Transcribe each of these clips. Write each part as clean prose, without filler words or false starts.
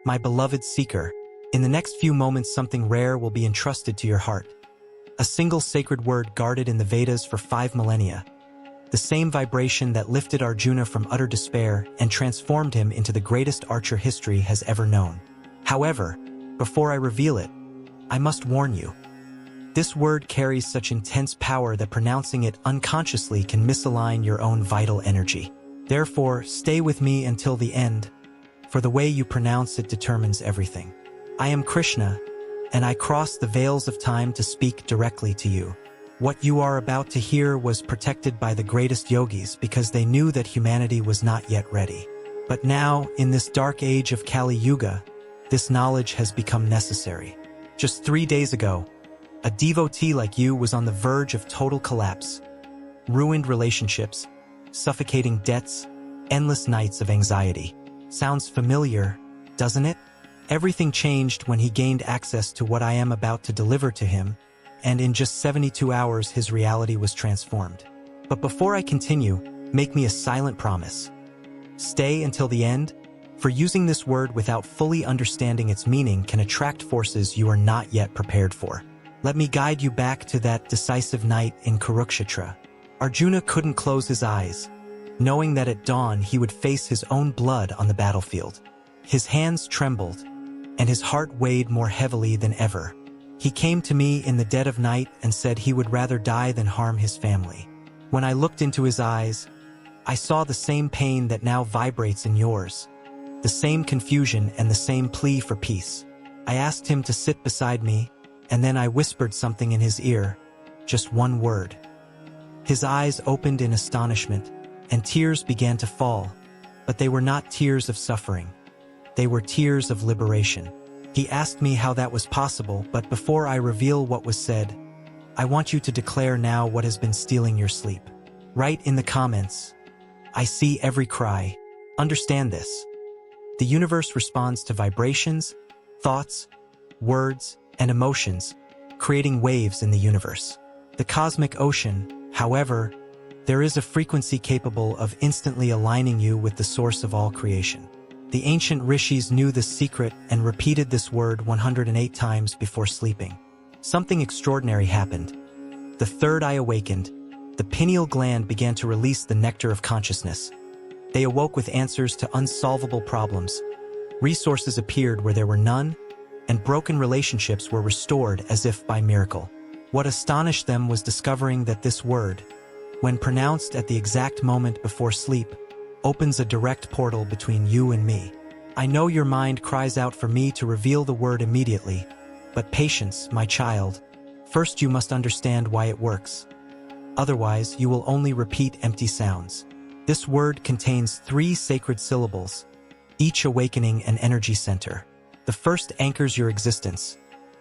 My beloved seeker, in the next few moments something rare will be entrusted to your heart. A single sacred word guarded in the Vedas for 5 millennia. The same vibration that lifted Arjuna from utter despair and transformed him into the greatest archer history has ever known. However, before I reveal it, I must warn you. This word carries such intense power that pronouncing it unconsciously can misalign your own vital energy. Therefore, stay with me until the end, for the way you pronounce it determines everything. I am Krishna, and I cross the veils of time to speak directly to you. What you are about to hear was protected by the greatest yogis because they knew that humanity was not yet ready. But now, in this dark age of Kali Yuga, this knowledge has become necessary. Just 3 days ago, a devotee like you was on the verge of total collapse. Ruined relationships, suffocating debts, endless nights of anxiety. Sounds familiar, doesn't it? Everything changed when he gained access to what I am about to deliver to him, and in just 72 hours his reality was transformed. But before I continue, make me a silent promise. Stay until the end, for using this word without fully understanding its meaning can attract forces you are not yet prepared for. Let me guide you back to that decisive night in Kurukshetra. Arjuna couldn't close his eyes, knowing that at dawn he would face his own blood on the battlefield. His hands trembled, and his heart weighed more heavily than ever. He came to me in the dead of night and said he would rather die than harm his family. When I looked into his eyes, I saw the same pain that now vibrates in yours, the same confusion and the same plea for peace. I asked him to sit beside me, and then I whispered something in his ear, just one word. His eyes opened in astonishment, and tears began to fall, but they were not tears of suffering. They were tears of liberation. He asked me how that was possible, but before I reveal what was said, I want you to declare now what has been stealing your sleep. Write in the comments, I see every cry. Understand this. The universe responds to vibrations, thoughts, words, and emotions, creating waves in the universe. The cosmic ocean, however, there is a frequency capable of instantly aligning you with the source of all creation. The ancient rishis knew this secret and repeated this word 108 times before sleeping. Something extraordinary happened. The third eye awakened. The pineal gland began to release the nectar of consciousness. They awoke with answers to unsolvable problems. Resources appeared where there were none, and broken relationships were restored as if by miracle. What astonished them was discovering that this word, when pronounced at the exact moment before sleep, opens a direct portal between you and me. I know your mind cries out for me to reveal the word immediately, but patience, my child. First you must understand why it works. Otherwise, you will only repeat empty sounds. This word contains 3 sacred syllables, each awakening an energy center. The first anchors your existence,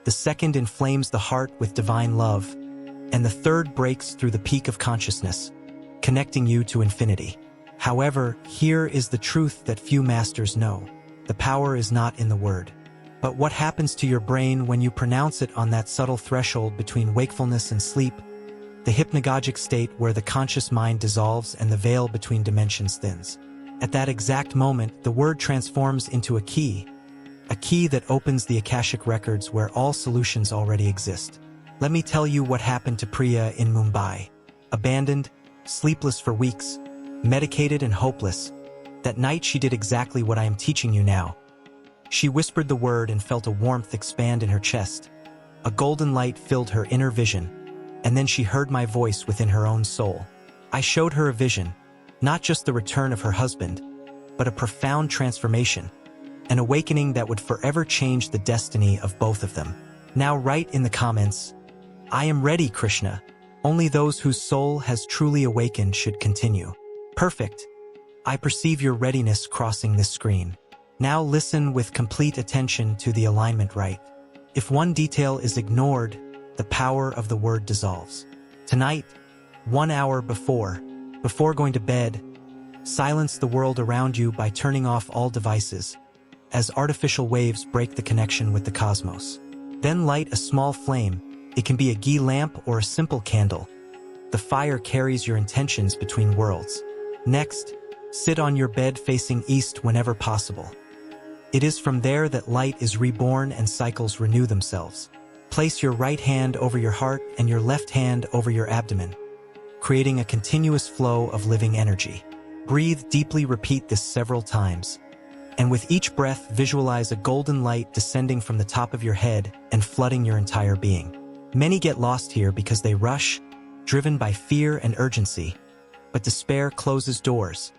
the second inflames the heart with divine love, and the third breaks through the peak of consciousness, connecting you to infinity. However, here is the truth that few masters know. The power is not in the word, but what happens to your brain when you pronounce it on that subtle threshold between wakefulness and sleep, the hypnagogic state where the conscious mind dissolves and the veil between dimensions thins. At that exact moment, the word transforms into a key that opens the Akashic records where all solutions already exist. Let me tell you what happened to Priya in Mumbai. Abandoned, sleepless for weeks, medicated and hopeless, that night she did exactly what I am teaching you now. She whispered the word and felt a warmth expand in her chest. A golden light filled her inner vision, and then she heard my voice within her own soul. I showed her a vision, not just the return of her husband, but a profound transformation, an awakening that would forever change the destiny of both of them. Now write in the comments, I am ready, Krishna. Only those whose soul has truly awakened should continue. Perfect. I perceive your readiness crossing this screen. Now listen with complete attention to the alignment right. If one detail is ignored, the power of the word dissolves. Tonight, 1 hour before going to bed, silence the world around you by turning off all devices, as artificial waves break the connection with the cosmos. Then light a small flame. It can be a ghee lamp or a simple candle. The fire carries your intentions between worlds. Next, sit on your bed facing east whenever possible. It is from there that light is reborn and cycles renew themselves. Place your right hand over your heart and your left hand over your abdomen, creating a continuous flow of living energy. Breathe deeply, repeat this several times. And with each breath, visualize a golden light descending from the top of your head and flooding your entire being. Many get lost here because they rush, driven by fear and urgency. But despair closes doors.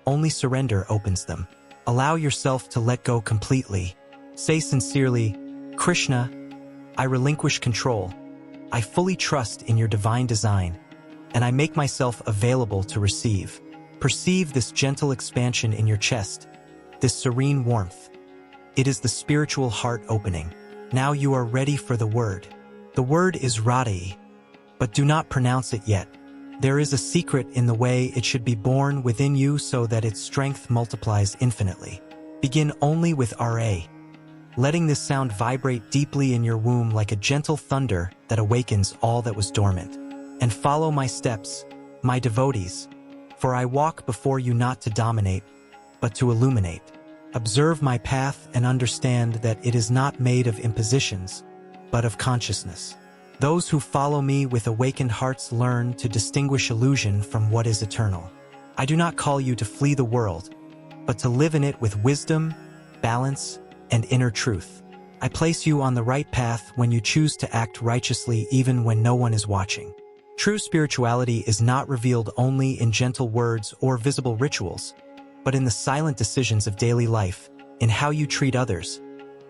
Only surrender opens them. Allow yourself to let go completely. Say sincerely, Krishna, I relinquish control. I fully trust in your divine design, and I make myself available to receive. Perceive this gentle expansion in your chest, this serene warmth. It is the spiritual heart opening. Now you are ready for the word. The word is Radai, but do not pronounce it yet. There is a secret in the way it should be born within you so that its strength multiplies infinitely. Begin only with Ra, letting this sound vibrate deeply in your womb like a gentle thunder that awakens all that was dormant. And follow my steps, my devotees, for I walk before you not to dominate, but to illuminate. Observe my path and understand that it is not made of impositions, but of consciousness. Those who follow me with awakened hearts learn to distinguish illusion from what is eternal. I do not call you to flee the world, but to live in it with wisdom, balance, and inner truth. I place you on the right path when you choose to act righteously even when no one is watching. True spirituality is not revealed only in gentle words or visible rituals, but in the silent decisions of daily life, in how you treat others,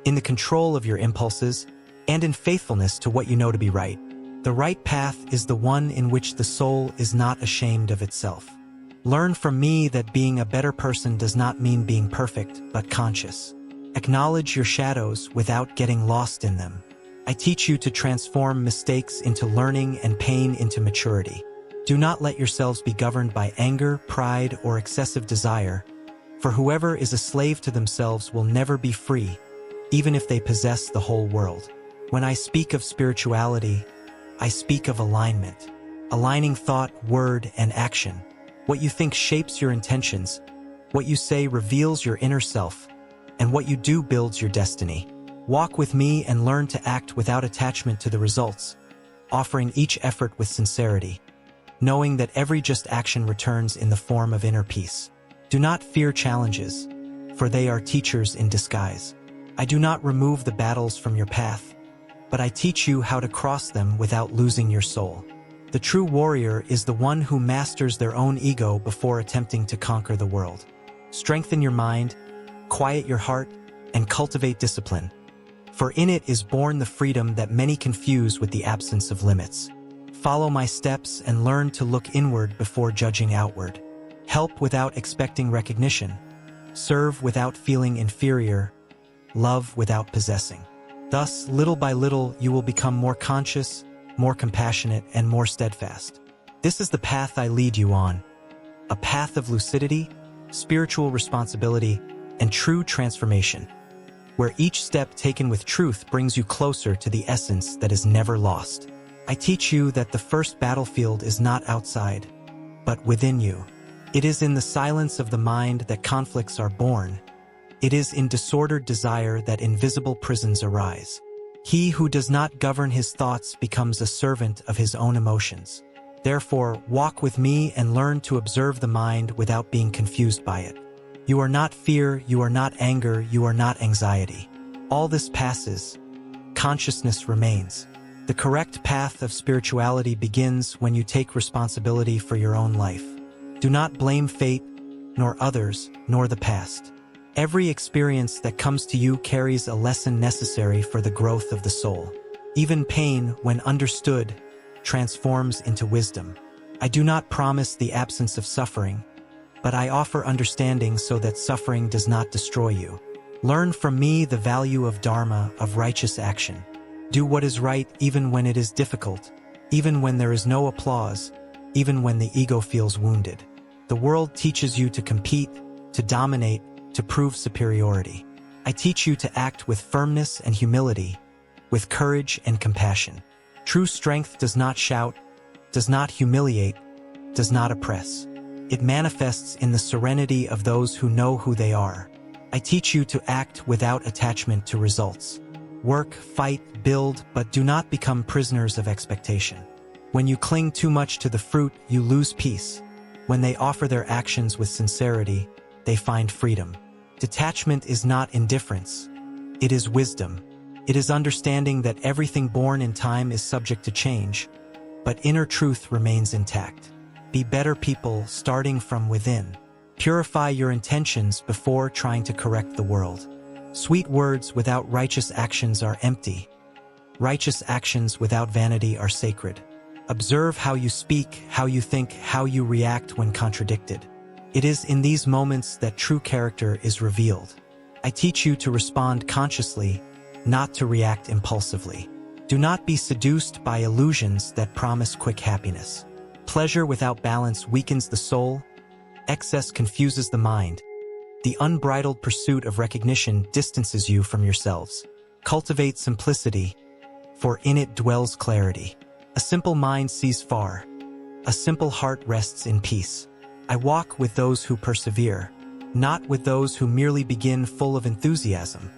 in the control of your impulses, and in faithfulness to what you know to be right. The right path is the one in which the soul is not ashamed of itself. Learn from me that being a better person does not mean being perfect, but conscious. Acknowledge your shadows without getting lost in them. I teach you to transform mistakes into learning and pain into maturity. Do not let yourselves be governed by anger, pride, or excessive desire, for whoever is a slave to themselves will never be free, even if they possess the whole world. When I speak of spirituality, I speak of alignment. Aligning thought, word, and action. What you think shapes your intentions, what you say reveals your inner self, and what you do builds your destiny. Walk with me and learn to act without attachment to the results, offering each effort with sincerity, knowing that every just action returns in the form of inner peace. Do not fear challenges, for they are teachers in disguise. I do not remove the battles from your path, but I teach you how to cross them without losing your soul. The true warrior is the one who masters their own ego before attempting to conquer the world. Strengthen your mind, quiet your heart, and cultivate discipline, for in it is born the freedom that many confuse with the absence of limits. Follow my steps and learn to look inward before judging outward. Help without expecting recognition. Serve without feeling inferior. Love without possessing. Thus, little by little, you will become more conscious, more compassionate, and more steadfast. This is the path I lead you on. A path of lucidity, spiritual responsibility, and true transformation, where each step taken with truth brings you closer to the essence that is never lost. I teach you that the first battlefield is not outside, but within you. It is in the silence of the mind that conflicts are born. It is in disordered desire that invisible prisons arise. He who does not govern his thoughts becomes a servant of his own emotions. Therefore, walk with me and learn to observe the mind without being confused by it. You are not fear, you are not anger, you are not anxiety. All this passes. Consciousness remains. The correct path of spirituality begins when you take responsibility for your own life. Do not blame fate, nor others, nor the past. Every experience that comes to you carries a lesson necessary for the growth of the soul. Even pain, when understood, transforms into wisdom. I do not promise the absence of suffering, but I offer understanding so that suffering does not destroy you. Learn from me the value of dharma, of righteous action. Do what is right even when it is difficult, even when there is no applause, even when the ego feels wounded. The world teaches you to compete, to dominate, to prove superiority. I teach you to act with firmness and humility, with courage and compassion. True strength does not shout, does not humiliate, does not oppress. It manifests in the serenity of those who know who they are. I teach you to act without attachment to results. Work, fight, build, but do not become prisoners of expectation. When you cling too much to the fruit, you lose peace. When they offer their actions with sincerity, they find freedom. Detachment is not indifference. It is wisdom. It is understanding that everything born in time is subject to change, but inner truth remains intact. Be better people starting from within. Purify your intentions before trying to correct the world. Sweet words without righteous actions are empty. Righteous actions without vanity are sacred. Observe how you speak, how you think, how you react when contradicted. It is in these moments that true character is revealed. I teach you to respond consciously, not to react impulsively. Do not be seduced by illusions that promise quick happiness. Pleasure without balance weakens the soul. Excess confuses the mind. The unbridled pursuit of recognition distances you from yourselves. Cultivate simplicity, for in it dwells clarity. A simple mind sees far. A simple heart rests in peace. I walk with those who persevere, not with those who merely begin full of enthusiasm,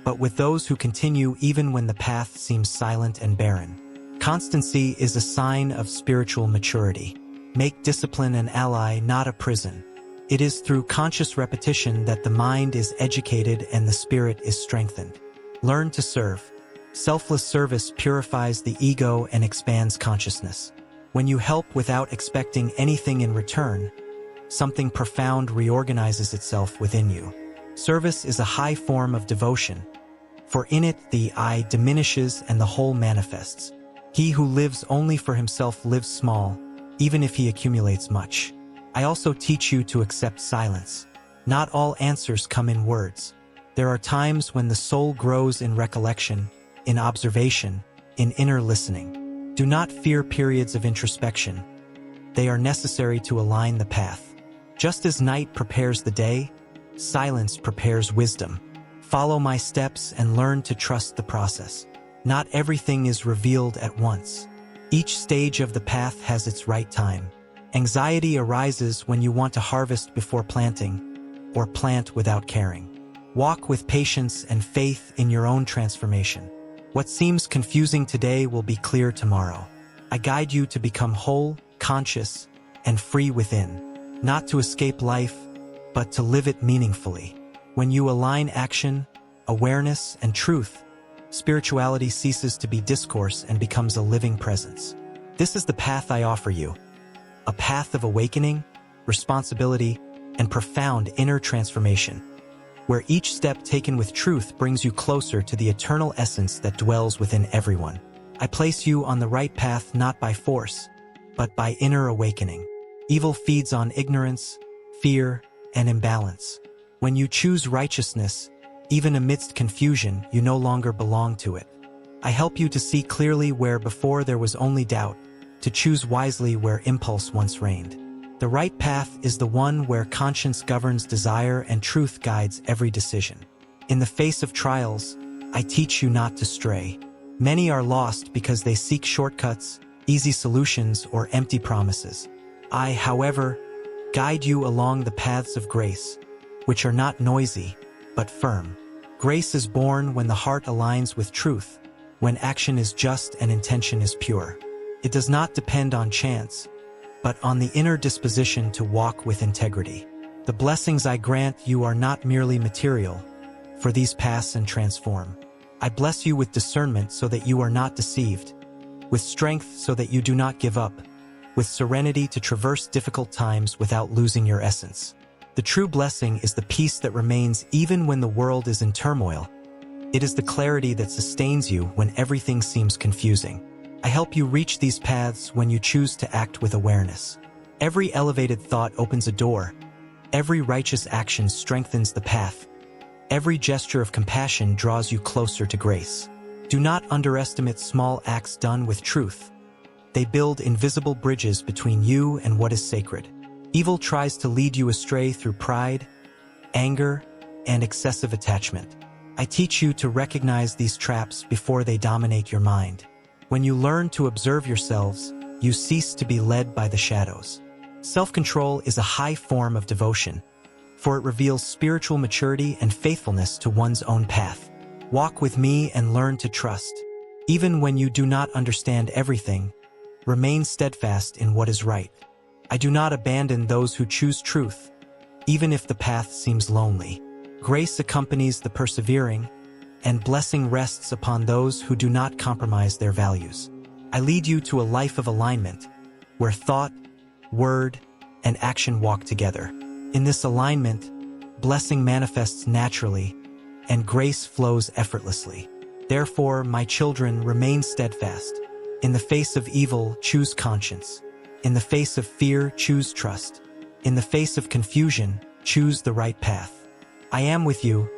but with those who continue even when the path seems silent and barren. Constancy is a sign of spiritual maturity. Make discipline an ally, not a prison. It is through conscious repetition that the mind is educated and the spirit is strengthened. Learn to serve. Selfless service purifies the ego and expands consciousness. When you help without expecting anything in return, something profound reorganizes itself within you. Service is a high form of devotion, for in it the I diminishes and the whole manifests. He who lives only for himself lives small, even if he accumulates much. I also teach you to accept silence. Not all answers come in words. There are times when the soul grows in recollection, in observation, in inner listening. Do not fear periods of introspection. They are necessary to align the path. Just as night prepares the day, silence prepares wisdom. Follow my steps and learn to trust the process. Not everything is revealed at once. Each stage of the path has its right time. Anxiety arises when you want to harvest before planting, or plant without caring. Walk with patience and faith in your own transformation. What seems confusing today will be clear tomorrow. I guide you to become whole, conscious, and free within, not to escape life, but to live it meaningfully. When you align action, awareness, and truth, spirituality ceases to be discourse and becomes a living presence. This is the path I offer you, a path of awakening, responsibility, and profound inner transformation, where each step taken with truth brings you closer to the eternal essence that dwells within everyone. I place you on the right path not by force, but by inner awakening. Evil feeds on ignorance, fear, and imbalance. When you choose righteousness, even amidst confusion, you no longer belong to it. I help you to see clearly where before there was only doubt, to choose wisely where impulse once reigned. The right path is the one where conscience governs desire and truth guides every decision. In the face of trials, I teach you not to stray. Many are lost because they seek shortcuts, easy solutions, or empty promises. I, however, guide you along the paths of grace, which are not noisy, but firm. Grace is born when the heart aligns with truth, when action is just and intention is pure. It does not depend on chance, but on the inner disposition to walk with integrity. The blessings I grant you are not merely material, for these pass and transform. I bless you with discernment so that you are not deceived, with strength so that you do not give up, with serenity to traverse difficult times without losing your essence. The true blessing is the peace that remains even when the world is in turmoil. It is the clarity that sustains you when everything seems confusing. I help you reach these paths when you choose to act with awareness. Every elevated thought opens a door. Every righteous action strengthens the path. Every gesture of compassion draws you closer to grace. Do not underestimate small acts done with truth. They build invisible bridges between you and what is sacred. Evil tries to lead you astray through pride, anger, and excessive attachment. I teach you to recognize these traps before they dominate your mind. When you learn to observe yourselves, you cease to be led by the shadows. Self-control is a high form of devotion, for it reveals spiritual maturity and faithfulness to one's own path. Walk with me and learn to trust. Even when you do not understand everything, remain steadfast in what is right. I do not abandon those who choose truth, even if the path seems lonely. Grace accompanies the persevering, and blessing rests upon those who do not compromise their values. I lead you to a life of alignment, where thought, word, and action walk together. In this alignment, blessing manifests naturally, and grace flows effortlessly. Therefore, my children, remain steadfast. In the face of evil, choose conscience. In the face of fear, choose trust. In the face of confusion, choose the right path. I am with you,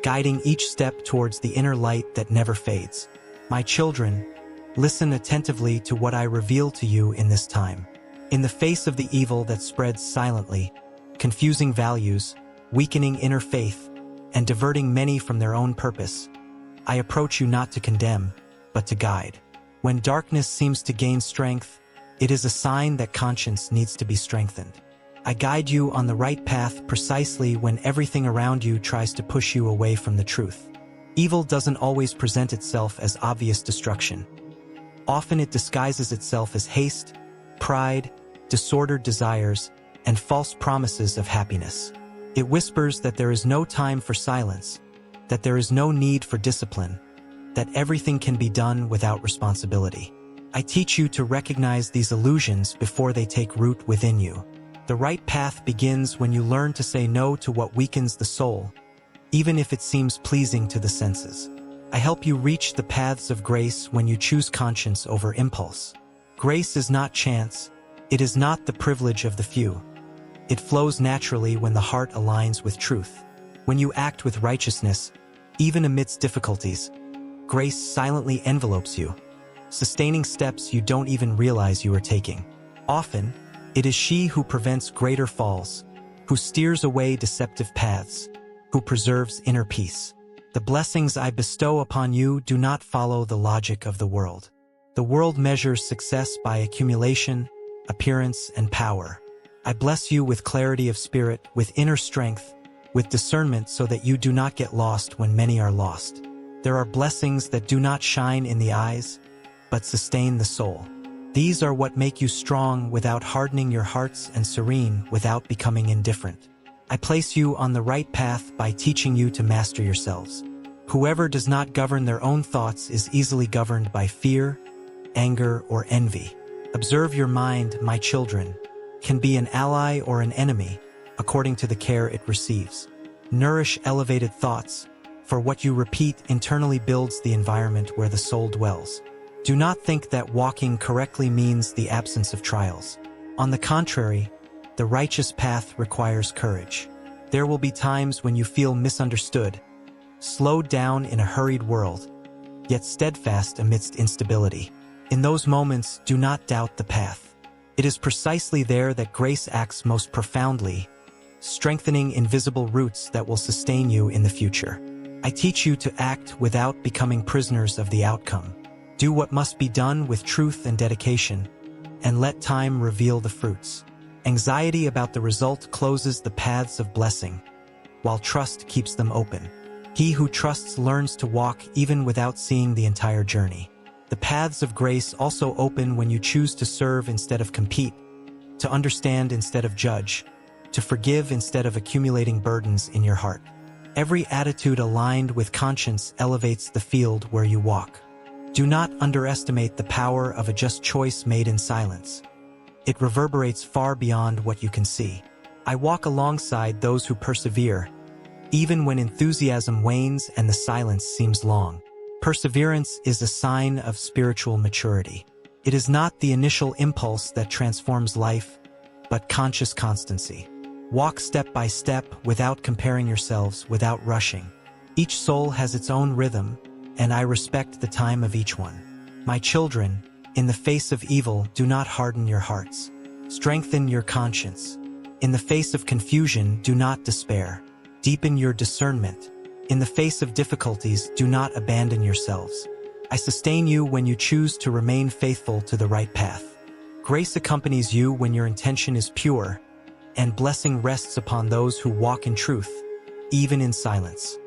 guiding each step towards the inner light that never fades. My children, listen attentively to what I reveal to you in this time. In the face of the evil that spreads silently, confusing values, weakening inner faith, and diverting many from their own purpose, I approach you not to condemn, but to guide. When darkness seems to gain strength, it is a sign that conscience needs to be strengthened. I guide you on the right path precisely when everything around you tries to push you away from the truth. Evil doesn't always present itself as obvious destruction. Often it disguises itself as haste, pride, disordered desires, and false promises of happiness. It whispers that there is no time for silence, that there is no need for discipline, that everything can be done without responsibility. I teach you to recognize these illusions before they take root within you. The right path begins when you learn to say no to what weakens the soul, even if it seems pleasing to the senses. I help you reach the paths of grace when you choose conscience over impulse. Grace is not chance. It is not the privilege of the few. It flows naturally when the heart aligns with truth. When you act with righteousness, even amidst difficulties, grace silently envelopes you, sustaining steps you don't even realize you are taking. Often, it is she who prevents greater falls, who steers away deceptive paths, who preserves inner peace. The blessings I bestow upon you do not follow the logic of the world. The world measures success by accumulation, appearance, and power. I bless you with clarity of spirit, with inner strength, with discernment so that you do not get lost when many are lost. There are blessings that do not shine in the eyes, but sustain the soul. These are what make you strong without hardening your hearts and serene without becoming indifferent. I place you on the right path by teaching you to master yourselves. Whoever does not govern their own thoughts is easily governed by fear, anger, or envy. Observe your mind, my children, can be an ally or an enemy, according to the care it receives. Nourish elevated thoughts, for what you repeat internally builds the environment where the soul dwells. Do not think that walking correctly means the absence of trials. On the contrary, the righteous path requires courage. There will be times when you feel misunderstood, slowed down in a hurried world, yet steadfast amidst instability. In those moments, do not doubt the path. It is precisely there that grace acts most profoundly, strengthening invisible roots that will sustain you in the future. I teach you to act without becoming prisoners of the outcome. Do what must be done with truth and dedication, and let time reveal the fruits. Anxiety about the result closes the paths of blessing, while trust keeps them open. He who trusts learns to walk even without seeing the entire journey. The paths of grace also open when you choose to serve instead of compete, to understand instead of judge, to forgive instead of accumulating burdens in your heart. Every attitude aligned with conscience elevates the field where you walk. Do not underestimate the power of a just choice made in silence. It reverberates far beyond what you can see. I walk alongside those who persevere, even when enthusiasm wanes and the silence seems long. Perseverance is a sign of spiritual maturity. It is not the initial impulse that transforms life, but conscious constancy. Walk step by step without comparing yourselves, without rushing. Each soul has its own rhythm, and I respect the time of each one. My children, in the face of evil, do not harden your hearts. Strengthen your conscience. In the face of confusion, do not despair. Deepen your discernment. In the face of difficulties, do not abandon yourselves. I sustain you when you choose to remain faithful to the right path. Grace accompanies you when your intention is pure, and blessing rests upon those who walk in truth, even in silence.